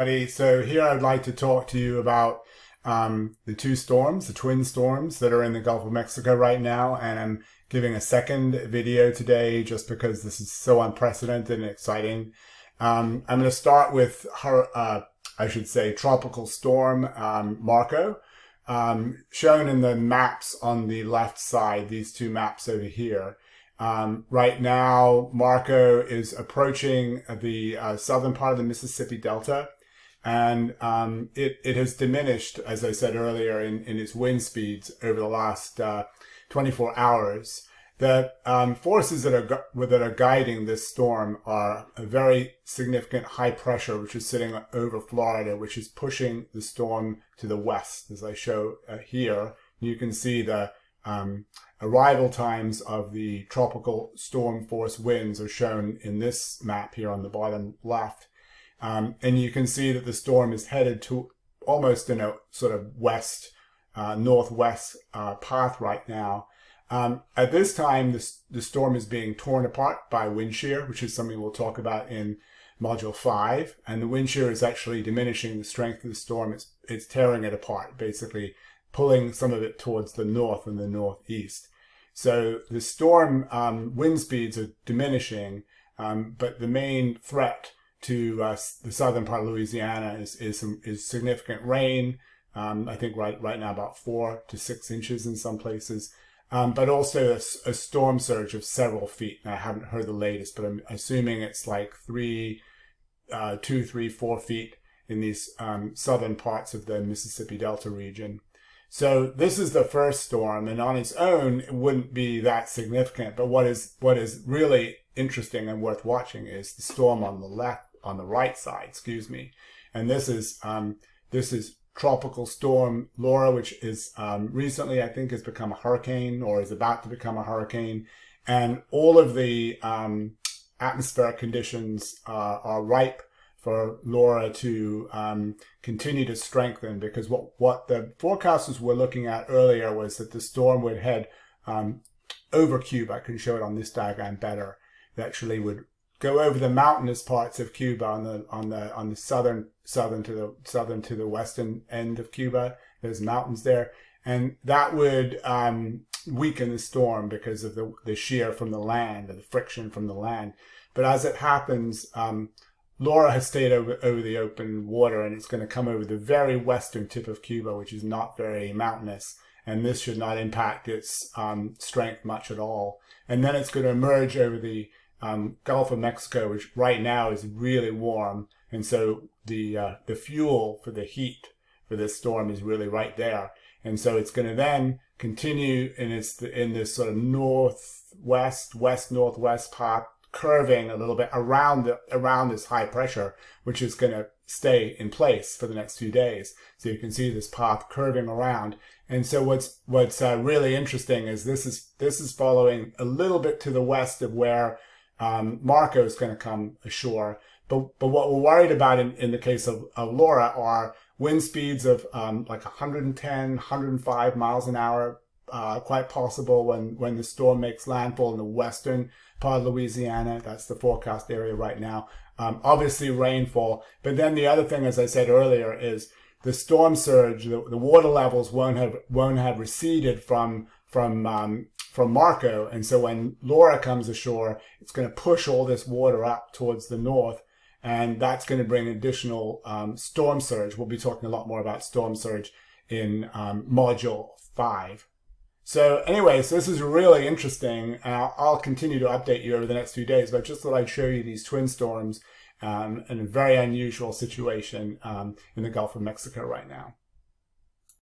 So here I'd like to talk to you about the two storms, the twin storms that are in the Gulf of Mexico right now. And I'm giving a second video today just because this is so unprecedented and exciting. I'm going to start with I should say, tropical storm Marco, shown in the maps on the left side, these two maps over here. Right now, Marco is approaching the southern part of the Mississippi Delta. And it has diminished, as I said earlier, in its wind speeds over the last 24 hours. The forces that are guiding this storm are a very significant high pressure, which is sitting over Florida, which is pushing the storm to the west, as I show here. You can see the arrival times of the tropical storm force winds are shown in this map here on the bottom left. And you can see that the storm is headed to almost in a sort of northwest path right now. At this time, the storm is being torn apart by wind shear, which is something we'll talk about in Module 5. And the wind shear is actually diminishing the strength of the storm. It's tearing it apart, basically pulling some of it towards the north and the northeast. So the storm wind speeds are diminishing, but the main threat to the southern part of Louisiana is significant rain. I think right now about 4 to 6 inches in some places, but also a storm surge of several feet. Now, I haven't heard the latest, but I'm assuming it's like 2, 3, 4 feet in these southern parts of the Mississippi Delta region. So this is the first storm, and on its own, it wouldn't be that significant. But what is really interesting and worth watching is the storm on the right side, excuse me. And this is Tropical Storm Laura, which is recently, I think, has become a hurricane or is about to become a hurricane. And all of the atmospheric conditions are ripe for Laura to continue to strengthen, because what the forecasters were looking at earlier was that the storm would head over Cuba. I can show it on this diagram better. It actually would go over the mountainous parts of Cuba on the southern to the western end of Cuba. There's mountains there, and that would weaken the storm because of the shear from the land, or the friction from the land. But as it happens, Laura has stayed over the open water, and it's going to come over the very western tip of Cuba, which is not very mountainous, and this should not impact its strength much at all. And then it's going to emerge over the Gulf of Mexico, which right now is really warm, and so the fuel for the heat for this storm is really right there. And so it's going to then continue in this sort of west-northwest path, curving a little bit around this high pressure, which is going to stay in place for the next few days. So you can see this path curving around. And so what's really interesting is this is following a little bit to the west of where Marco is going to come ashore. But what we're worried about in the case of Laura are wind speeds of like 110, 105 miles an hour, quite possible when the storm makes landfall in the western part of Louisiana. That's the forecast area right now. Obviously rainfall. But then the other thing, as I said earlier, is the storm surge. The water levels won't have receded from Marco, and so when Laura comes ashore, it's going to push all this water up towards the north, and that's going to bring additional storm surge. We'll be talking a lot more about storm surge in Module 5. So anyways, this is really interesting. I'll continue to update you over the next few days, but I just thought I'd show you these twin storms in a very unusual situation in the Gulf of Mexico right now.